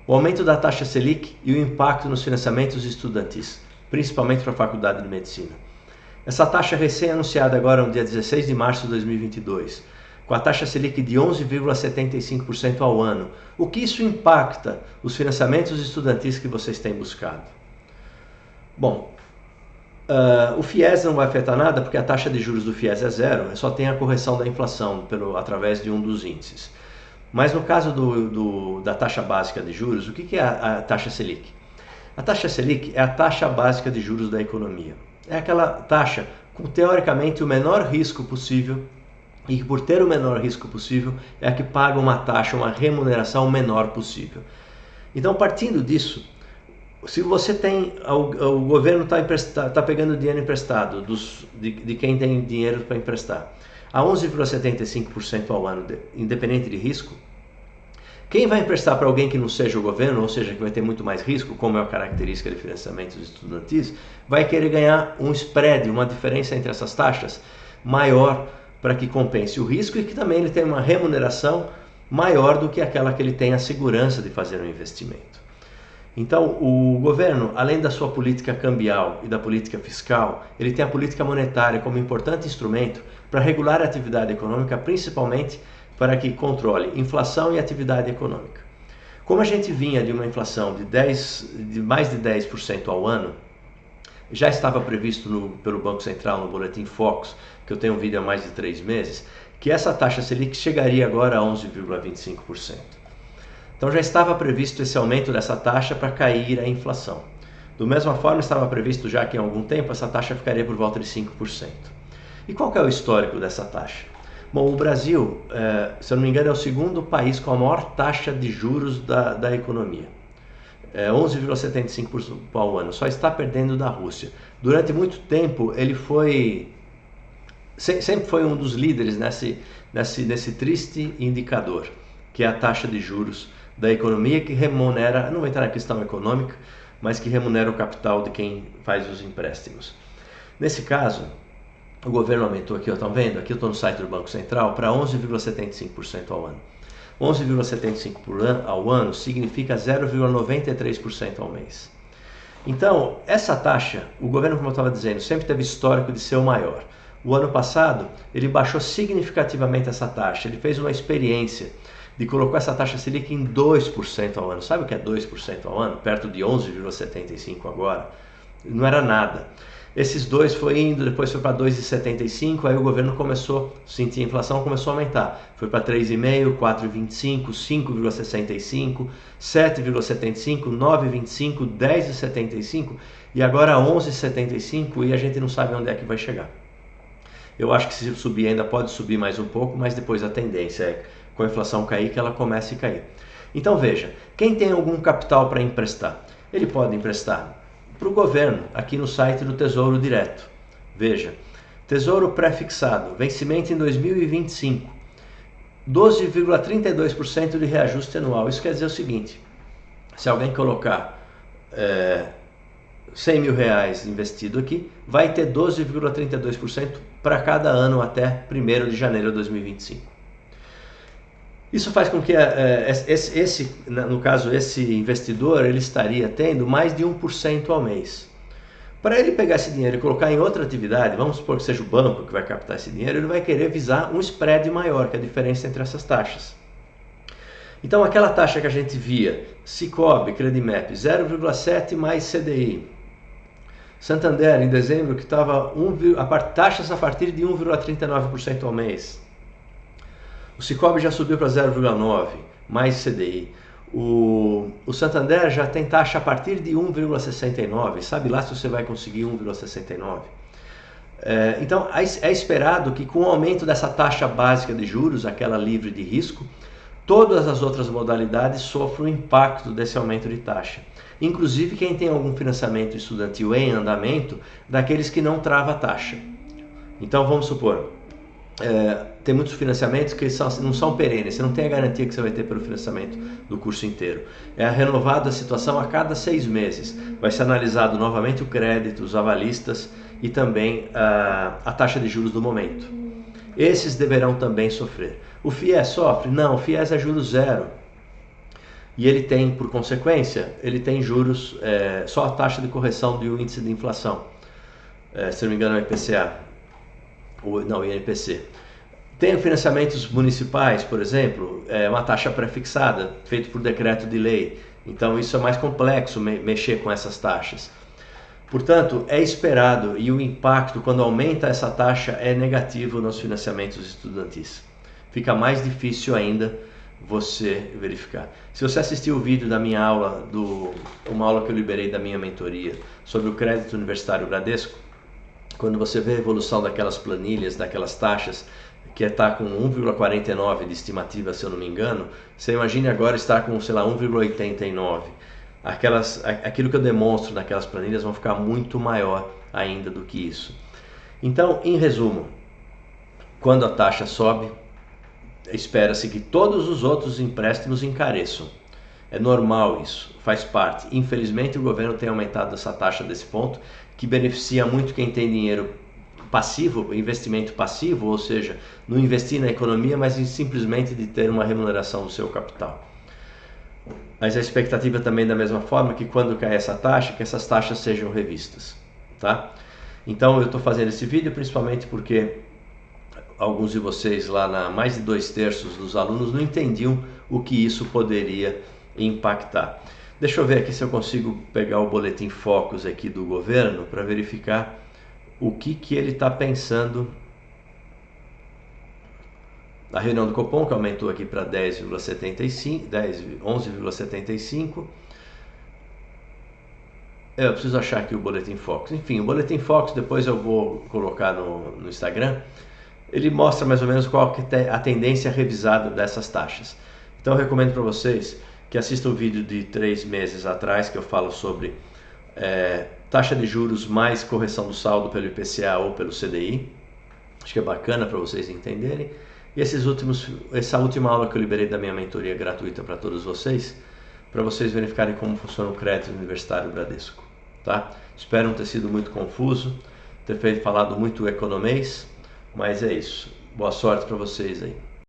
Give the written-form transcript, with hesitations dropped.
O aumento da taxa Selic e o impacto nos financiamentos estudantis, principalmente para a Faculdade de Medicina. Essa taxa recém-anunciada agora no dia 16 de março de 2022, com a taxa Selic de 11,75% ao ano. O que isso impacta os financiamentos estudantis que vocês têm buscado? Bom, o FIES não vai afetar nada porque a taxa de juros do FIES é zero, só tem a correção da inflação através de um dos índices. Mas no caso da taxa básica de juros, o que é a taxa Selic? A taxa Selic é a taxa básica de juros da economia. É aquela taxa com, teoricamente, o menor risco possível e que, por ter o menor risco possível, é a que paga uma taxa, uma remuneração menor possível. Então, partindo disso, se você tem, o governo está pegando dinheiro emprestado de quem tem dinheiro para emprestar a 11,75% ao ano, independente de risco, quem vai emprestar para alguém que não seja o governo, ou seja, que vai ter muito mais risco, como é a característica de financiamentos estudantis, vai querer ganhar um spread, uma diferença entre essas taxas maior para que compense o risco e que também ele tenha uma remuneração maior do que aquela que ele tem a segurança de fazer um investimento. Então, o governo, além da sua política cambial e da política fiscal, ele tem a política monetária como importante instrumento para regular a atividade econômica, principalmente para que controle inflação e atividade econômica. Como a gente vinha de uma inflação de mais de 10% ao ano, já estava previsto pelo Banco Central no Boletim Focus, que eu tenho vídeo há mais de 3 meses, que essa taxa Selic chegaria agora a 11,25%. Então já estava previsto esse aumento dessa taxa para cair a inflação. Da mesma forma, estava previsto já que em algum tempo essa taxa ficaria por volta de 5%. E qual que é o histórico dessa taxa? Bom, o Brasil, se eu não me engano, é o segundo país com a maior taxa de juros da economia. 11,75% ao ano, só está perdendo da Rússia. Durante muito tempo, ele sempre foi um dos líderes nesse triste indicador, que é a taxa de juros da economia, que remunera, não vou entrar na questão econômica, mas que remunera o capital de quem faz os empréstimos. Nesse caso, o governo aumentou aqui, estão vendo? Aqui eu estou no site do Banco Central, para 11,75% ao ano. 11,75% ao ano significa 0,93% ao mês. Então, essa taxa, o governo, como eu estava dizendo, sempre teve histórico de ser o maior. O ano passado, ele baixou significativamente essa taxa, ele fez uma experiência de colocar essa taxa Selic em 2% ao ano. Sabe o que é 2% ao ano? Perto de 11,75% agora. Não era nada. Esses dois foi indo, depois foi para 2,75%, aí o governo começou a sentir a inflação, começou a aumentar. Foi para 3,5%, 4,25%, 5,65%, 7,75%, 9,25%, 10,75% e agora 11,75% e a gente não sabe onde é que vai chegar. Eu acho que se subir ainda pode subir mais um pouco, mas depois a tendência é com a inflação cair que ela comece a cair. Então veja, quem tem algum capital para emprestar, ele pode emprestar para o governo, aqui no site do Tesouro Direto. Veja, Tesouro pré-fixado, vencimento em 2025, 12,32% de reajuste anual. Isso quer dizer o seguinte, se alguém colocar 100 mil reais investido aqui, vai ter 12,32% para cada ano até 1º de janeiro de 2025. Isso faz com que no caso, esse investidor ele estaria tendo mais de 1% ao mês. Para ele pegar esse dinheiro e colocar em outra atividade, vamos supor que seja o banco que vai captar esse dinheiro, ele vai querer visar um spread maior, que é a diferença entre essas taxas. Então aquela taxa que a gente via, Sicoob, Credimap, 0,7 mais CDI. Santander, em dezembro, que estava taxas a partir de 1,39% ao mês. O Sicoob já subiu para 0,9, mais CDI. O Santander já tem taxa a partir de 1,69. Sabe lá se você vai conseguir 1,69. Então, é esperado que com o aumento dessa taxa básica de juros, aquela livre de risco, todas as outras modalidades sofram o impacto desse aumento de taxa. Inclusive quem tem algum financiamento estudantil em andamento, daqueles que não trava a taxa. Então, vamos supor... tem muitos financiamentos que não são perenes, você não tem a garantia que você vai ter pelo financiamento do curso inteiro. É renovada a situação a cada 6 meses. Vai ser analisado novamente o crédito, os avalistas e também a taxa de juros do momento. Esses deverão também sofrer. O FIES sofre? Não, o FIES é juros zero. E ele tem, por consequência, ele tem juros, só a taxa de correção do índice de inflação, se não me engano é o IPCA, não, INPC. Tem financiamentos municipais, por exemplo, uma taxa pré-fixada, feito por decreto de lei. Então isso é mais complexo mexer com essas taxas. Portanto, é esperado, e o impacto quando aumenta essa taxa é negativo nos financiamentos estudantis. Fica mais difícil ainda você verificar. Se você assistiu o vídeo da minha aula, uma aula que eu liberei da minha mentoria sobre o crédito universitário Bradesco, quando você vê a evolução daquelas planilhas, daquelas taxas, que está com 1,49 de estimativa, se eu não me engano, você imagine agora estar com, sei lá, 1,89. Aquilo que eu demonstro naquelas planilhas vão ficar muito maior ainda do que isso. Então, em resumo, quando a taxa sobe, espera-se que todos os outros empréstimos encareçam. É normal isso, faz parte. Infelizmente, o governo tem aumentado essa taxa desse ponto, que beneficia muito quem tem dinheiro passivo, investimento passivo, ou seja, não investir na economia, mas simplesmente de ter uma remuneração do seu capital. Mas a expectativa também da mesma forma que quando cai essa taxa, que essas taxas sejam revistas, tá? Então eu estou fazendo esse vídeo principalmente porque alguns de vocês lá, mais de 2/3 dos alunos não entendiam o que isso poderia impactar. Deixa eu ver aqui se eu consigo pegar o boletim Focus aqui do governo para verificar o que ele está pensando. A reunião do Copom, que aumentou aqui para 11,75. Eu preciso achar aqui o Boletim Focus. Enfim, o Boletim Focus, depois eu vou colocar no Instagram. Ele mostra mais ou menos qual que é a tendência revisada dessas taxas. Então eu recomendo para vocês que assistam o vídeo de 3 meses atrás, que eu falo sobre taxa de juros mais correção do saldo pelo IPCA ou pelo CDI. Acho que é bacana para vocês entenderem. E essa última aula que eu liberei da minha mentoria gratuita para todos vocês, para vocês verificarem como funciona o crédito universitário Bradesco, tá? Espero não ter sido muito confuso, ter falado muito economês, mas é isso. Boa sorte para vocês aí.